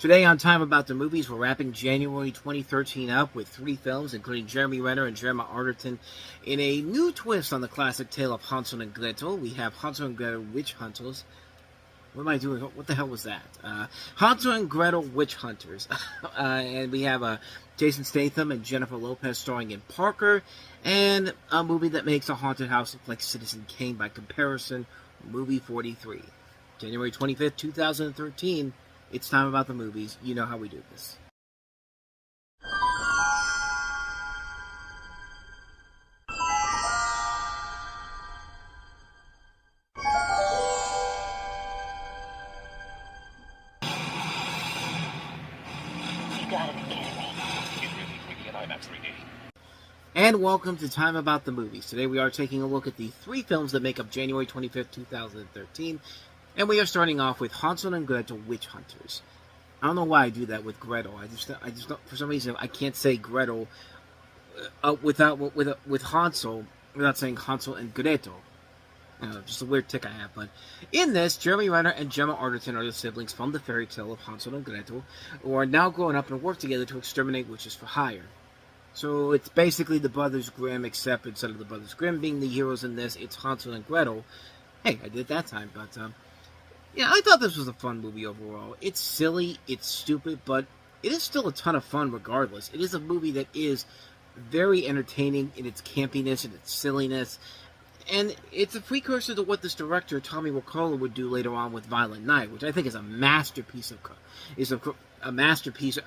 Today on Time About the Movies, we're wrapping January 2013 up with 3 films, including Jeremy Renner and Gemma Arterton, in a new twist on the classic tale of Hansel and Gretel. We have Hansel and Gretel Witch Hunters. What am I doing? What the hell was that? Hansel and Gretel Witch Hunters. And we have Jason Statham and Jennifer Lopez starring in Parker, and a movie that makes a haunted house look like Citizen Kane by comparison, Movie 43. January 25th, 2013. It's Time About the Movies. You know how we do this. You gotta be kidding me. And welcome to Time About the Movies. Today we are taking a look at the 3 films that make up January 25th, 2013. And we are starting off with Hansel and Gretel Witch Hunters. I don't know why I do that with Gretel. I just don't, for some reason, I can't say Gretel with Hansel without saying Hansel and Gretel. Just a weird tick I have. But in this, Jeremy Renner and Gemma Arterton are the siblings from the fairy tale of Hansel and Gretel, who are now growing up and work together to exterminate witches for hire. So it's basically the Brothers Grimm, except instead of the Brothers Grimm being the heroes in this, it's Hansel and Gretel. Hey, I did it that time, but yeah, I thought this was a fun movie overall. It's silly, it's stupid, but it is still a ton of fun regardless. It is a movie that is very entertaining in its campiness and its silliness, and it's a precursor to what this director, Tommy Wirkola, would do later on with Violent Night, which I think is a masterpiece a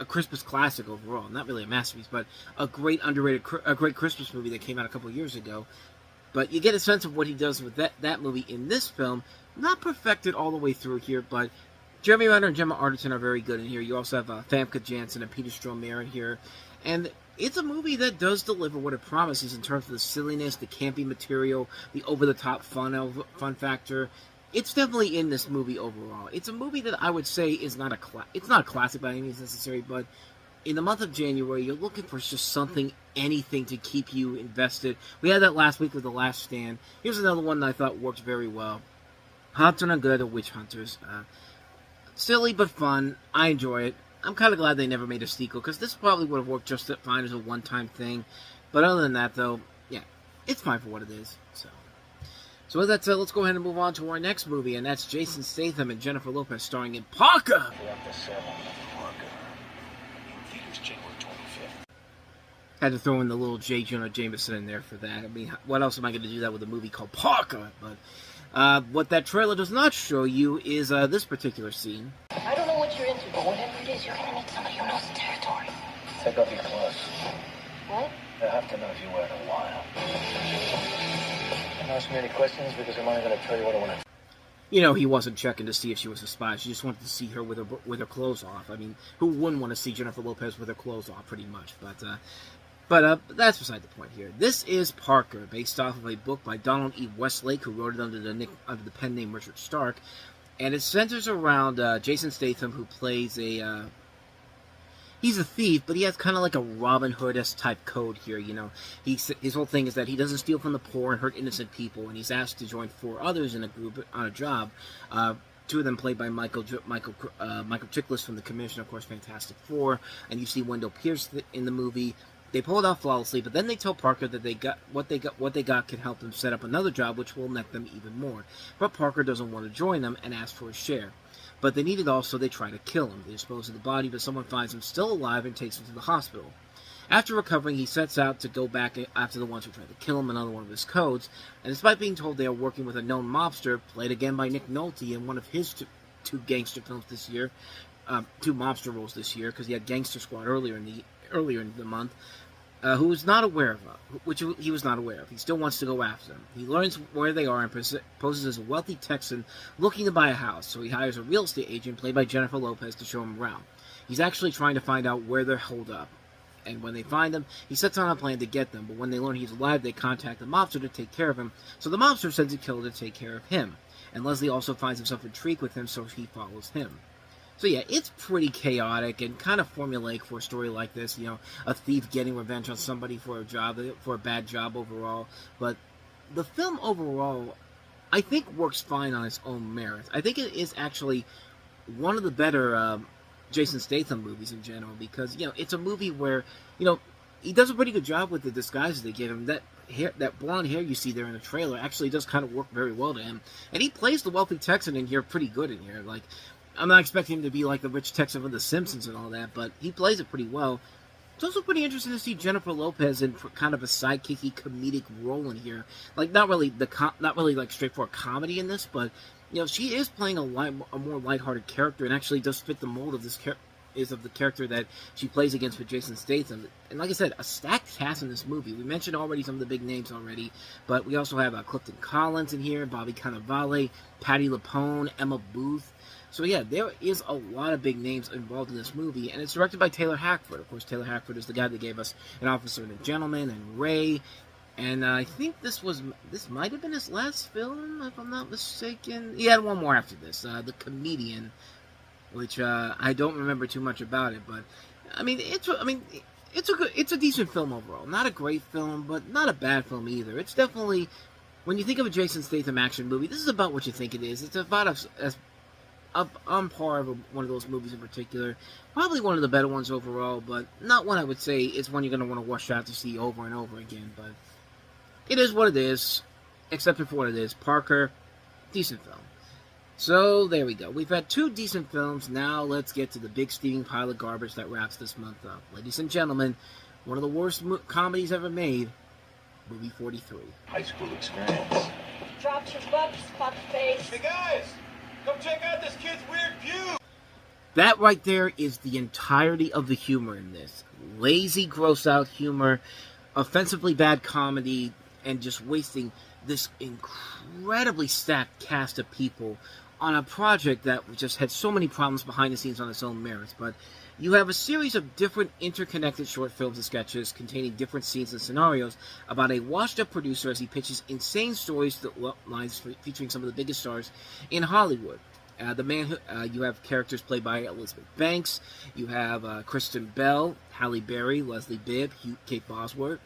Christmas classic overall. Not really a masterpiece, but a great great Christmas movie that came out a couple of years ago. But you get a sense of what he does with that movie in this film. Not perfected all the way through here, but Jeremy Renner and Gemma Arterton are very good in here. You also have Famke Janssen and Peter Stormare in here. And it's a movie that does deliver what it promises in terms of the silliness, the campy material, the over-the-top fun factor. It's definitely in this movie overall. It's a movie that I would say is not it's not a classic by any means necessary, but in the month of January, you're looking for just anything to keep you invested. We had that last week with The Last Stand. Here's another one that I thought worked very well. Hansel and Gretel Witch Hunters. Silly but fun. I enjoy it. I'm kind of glad they never made a sequel, because this probably would have worked just fine as a one-time thing. But other than that, though, yeah, it's fine for what it is. So with that said, let's go ahead and move on to our next movie, and that's Jason Statham and Jennifer Lopez starring in Parker. Had to throw in the little J. Jonah Jameson in there for that. I mean, what else am I going to do that with a movie called Parker? But what that trailer does not show you is this particular scene. I don't know what you're into, but whatever it is, you're gonna need somebody who knows the territory. Take off your clothes. What? I have to know if you wear it a while. Don't ask me any questions because I'm only going to tell you what I want to. You know, he wasn't checking to see if she was a spy. She just wanted to see her with her clothes off. I mean, who wouldn't want to see Jennifer Lopez with her clothes off, pretty much? But that's beside the point here. This is Parker, based off of a book by Donald E. Westlake, who wrote it under the pen name Richard Stark, and it centers around Jason Statham, who plays he's a thief, but he has kind of like a Robin Hood-esque type code here, you know. His whole thing is that he doesn't steal from the poor and hurt innocent people, and he's asked to join 4 others in a group on a job. 2 of them played by Michael Chiklis from The Commission, of course, Fantastic Four, and you see Wendell Pierce in the movie. They pull it off flawlessly, but then they tell Parker that what they got can help them set up another job, which will net them even more. But Parker doesn't want to join them and asks for a share. But they need it all, so they try to kill him. They dispose of the body, but someone finds him still alive and takes him to the hospital. After recovering, he sets out to go back after the ones who tried to kill him, another one of his codes. And despite being told they are working with a known mobster, played again by Nick Nolte in one of his two gangster films this year, 2 mobster roles this year, because he had Gangster Squad earlier in the month. Who was not aware of, which he was not aware of. He still wants to go after them. He learns where they are and poses as a wealthy Texan looking to buy a house, so he hires a real estate agent played by Jennifer Lopez to show him around. He's actually trying to find out where they're holed up, and when they find him, he sets on a plan to get them, but when they learn he's alive, they contact the mobster to take care of him, so the mobster sends a killer to take care of him, and Leslie also finds himself intrigued with him, so he follows him. So yeah, it's pretty chaotic and kind of formulaic for a story like this. You know, a thief getting revenge on somebody for a bad job overall. But the film overall, I think, works fine on its own merits. I think it is actually one of the better Jason Statham movies in general, because it's a movie where he does a pretty good job with the disguises they give him. That hair, that blonde hair you see there in the trailer, actually does kind of work very well to him, and he plays the wealthy Texan in here pretty good in here. Like, I'm not expecting him to be like the rich Texan from The Simpsons and all that, but he plays it pretty well. It's also pretty interesting to see Jennifer Lopez in kind of a sidekicky comedic role in here. Like, not really like straightforward comedy in this, but she is playing a more lighthearted character, and actually does fit the mold of this of the character that she plays against with Jason Statham. And like I said, a stacked cast in this movie. We mentioned already some of the big names already, but we also have Clifton Collins in here, Bobby Cannavale, Patti LuPone, Emma Booth. So yeah, there is a lot of big names involved in this movie, and it's directed by Taylor Hackford. Of course, Taylor Hackford is the guy that gave us An Officer and a Gentleman and Ray, and I think this might have been his last film, if I'm not mistaken. He had one more after this, The Comedian, which I don't remember too much about it, but it's a decent film overall. Not a great film, but not a bad film either. It's definitely, when you think of a Jason Statham action movie, this is about what you think it is. It's about as on par of one of those movies in particular. Probably one of the better ones overall, but not one I would say is one you're going to want to rush out to see over and over again. But it is what it is. Accept it for what it is. Parker, decent film. So there we go. We've had 2 decent films. Now let's get to the big steaming pile of garbage that wraps this month up. Ladies and gentlemen, one of the worst comedies ever made, movie 43. High school experience. Dropped your butt, fuckface. Hey guys, come check out this kid's weird view. That right there is the entirety of the humor in this. Lazy, gross-out humor, offensively bad comedy, and just wasting this incredibly stacked cast of people on a project that just had so many problems behind the scenes on its own merits. But you have a series of different interconnected short films and sketches containing different scenes and scenarios about a washed-up producer as he pitches insane stories that lines featuring some of the biggest stars in Hollywood. You have characters played by Elizabeth Banks. You have Kristen Bell, Halle Berry, Leslie Bibb, Kate Bosworth,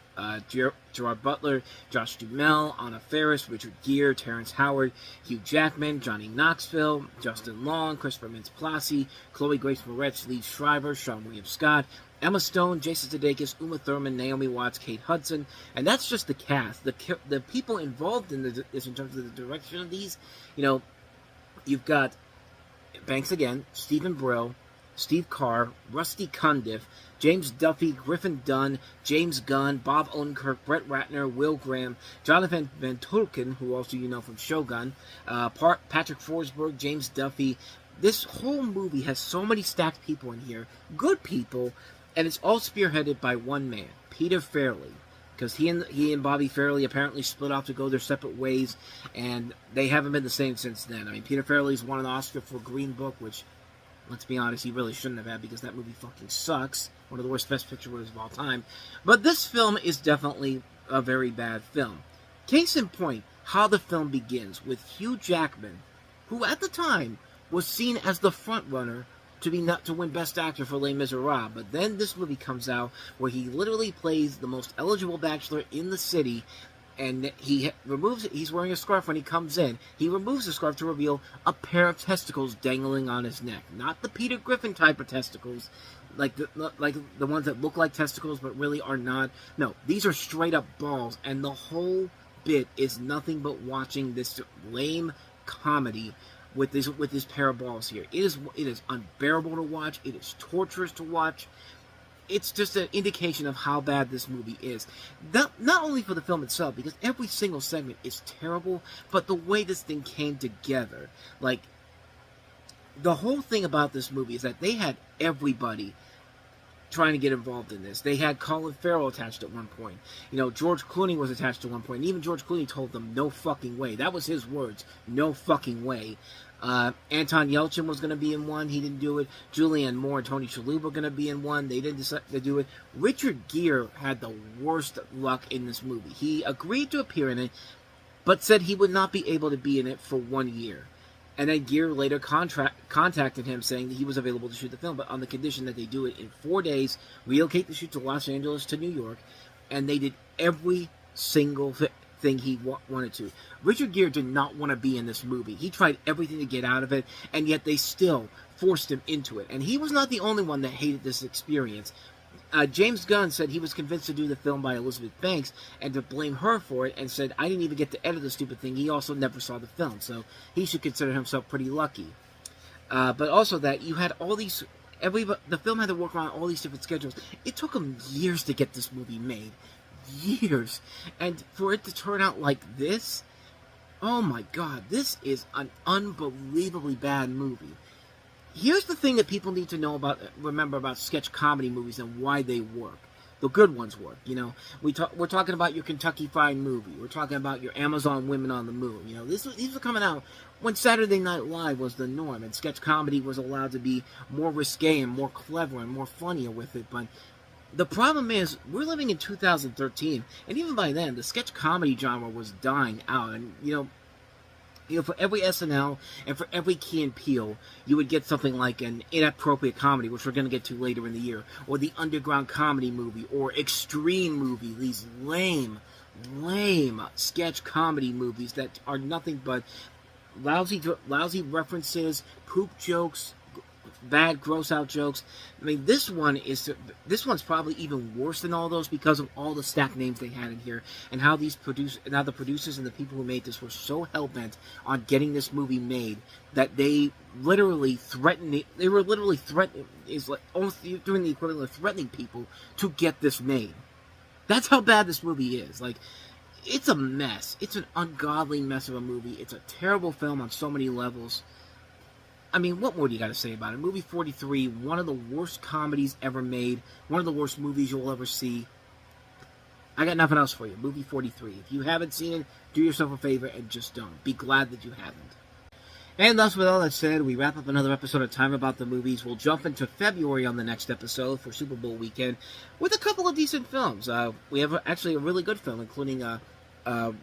Gerard Butler, Josh Duhamel, Anna Faris, Richard Gere, Terrence Howard, Hugh Jackman, Johnny Knoxville, Justin Long, Christopher Mintz-Plasse, Chloe Grace Moretz, Lee Shriver, Sean William Scott, Emma Stone, Jason Sudeikis, Uma Thurman, Naomi Watts, Kate Hudson, and that's just the cast. The people involved in this in terms of the direction of these, you've got Banks again, Stephen Brill, Steve Carr, Rusty Cundiff, James Duffy, Griffin Dunn, James Gunn, Bob Odenkirk, Brett Ratner, Will Graham, Jonathan Van Tulken, who also you know from Shogun, Patrick Forsberg, James Duffy. This whole movie has so many stacked people in here, good people, and it's all spearheaded by one man, Peter Farrelly. Because he and Bobby Farrelly apparently split off to go their separate ways, and they haven't been the same since then. Peter Farrelly's won an Oscar for Green Book, which, let's be honest, he really shouldn't have had because that movie fucking sucks. One of the worst Best Picture winners of all time. But this film is definitely a very bad film. Case in point, how the film begins with Hugh Jackman, who at the time was seen as the front runner to win Best Actor for Les Miserables, but then this movie comes out where he literally plays the most eligible bachelor in the city, and he's wearing a scarf when he comes in. He removes the scarf to reveal a pair of testicles dangling on his neck. Not the Peter Griffin type of testicles, like the ones that look like testicles but really are not. No, these are straight up balls, and the whole bit is nothing but watching this lame comedy with this pair of balls here. It is unbearable to watch. It is torturous to watch. It's just an indication of how bad this movie is. Not only for the film itself, because every single segment is terrible, but the way this thing came together. Like, the whole thing about this movie is that they had everybody trying to get involved in this. They had Colin Farrell attached at one point. George Clooney was attached at one point. And even George Clooney told them, no fucking way. That was his words. No fucking way. Anton Yelchin was going to be in one. He didn't do it. Julianne Moore and Tony Shalhoub were going to be in one. They didn't decide to do it. Richard Gere had the worst luck in this movie. He agreed to appear in it, but said he would not be able to be in it for 1 year. And then Gere later contacted him saying that he was available to shoot the film, but on the condition that they do it in 4 days, relocate the shoot to Los Angeles to New York, and they did every single thing he wanted to. Richard Gere did not want to be in this movie. He tried everything to get out of it, and yet they still forced him into it. And he was not the only one that hated this experience. James Gunn said he was convinced to do the film by Elizabeth Banks and to blame her for it, and said, I didn't even get to edit the stupid thing. He also never saw the film, so he should consider himself pretty lucky. But also that you had all these... the film had to work around all these different schedules. It took them years to get this movie made. Years. And for it to turn out like this... Oh my god, this is an unbelievably bad movie. Here's the thing that people need to remember about sketch comedy movies and why they work. The good ones work, you know. We're talking about your Kentucky Fried Movie. We're talking about your Amazon Women on the Moon. You know, these were coming out when Saturday Night Live was the norm, and sketch comedy was allowed to be more risque and more clever and more funnier with it. But the problem is, we're living in 2013, and even by then, the sketch comedy genre was dying out. And for every SNL and for every Key and Peele, you would get something like an inappropriate comedy, which we're going to get to later in the year, or the underground comedy movie, or extreme movie. These lame sketch comedy movies that are nothing but lousy references, poop jokes, bad gross out jokes. I mean, this one's probably even worse than all those because of all the stacked names they had in here, and how the producers and the people who made this were so hell-bent on getting this movie made that they literally threatened it. They were literally threatening, almost doing the equivalent of threatening people to get this made. That's how bad this movie is. Like, it's a mess. It's an ungodly mess of a movie. It's a terrible film on so many levels. I mean, what more do you got to say about it? Movie 43, one of the worst comedies ever made, one of the worst movies you'll ever see. I got nothing else for you. Movie 43. If you haven't seen it, do yourself a favor and just don't. Be glad that you haven't. And thus, with all that said, we wrap up another episode of Time About the Movies. We'll jump into February on the next episode for Super Bowl weekend with a couple of decent films. We have actually a really good film, including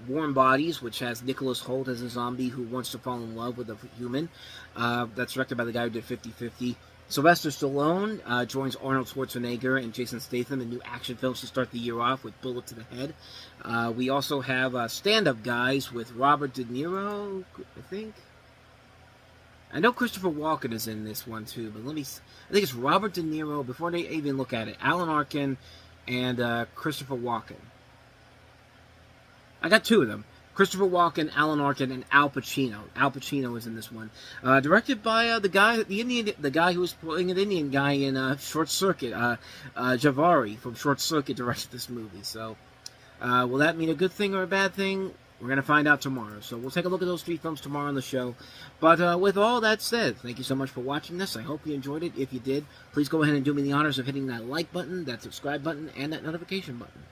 Warm Bodies, which has Nicholas Hoult as a zombie who wants to fall in love with a human. That's directed by the guy who did 50-50. Sylvester Stallone joins Arnold Schwarzenegger and Jason Statham in new action films to start the year off with Bullet to the Head. We also have Stand Up Guys with Robert De Niro, I think. I know Christopher Walken is in this one too, but I think it's Robert De Niro, before they even look at it, Alan Arkin and Christopher Walken. I got two of them. Christopher Walken, Alan Arkin, and Al Pacino. Al Pacino is in this one. Directed by the guy who was playing an Indian guy in Short Circuit. Javari from Short Circuit directed this movie. So, will that mean a good thing or a bad thing? We're going to find out tomorrow. So we'll take a look at those three films tomorrow on the show. But with all that said, thank you so much for watching this. I hope you enjoyed it. If you did, please go ahead and do me the honors of hitting that like button, that subscribe button, and that notification button.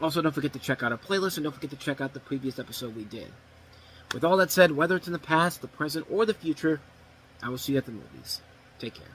Also, don't forget to check out our playlist, and don't forget to check out the previous episode we did. With all that said, whether it's in the past, the present, or the future, I will see you at the movies. Take care.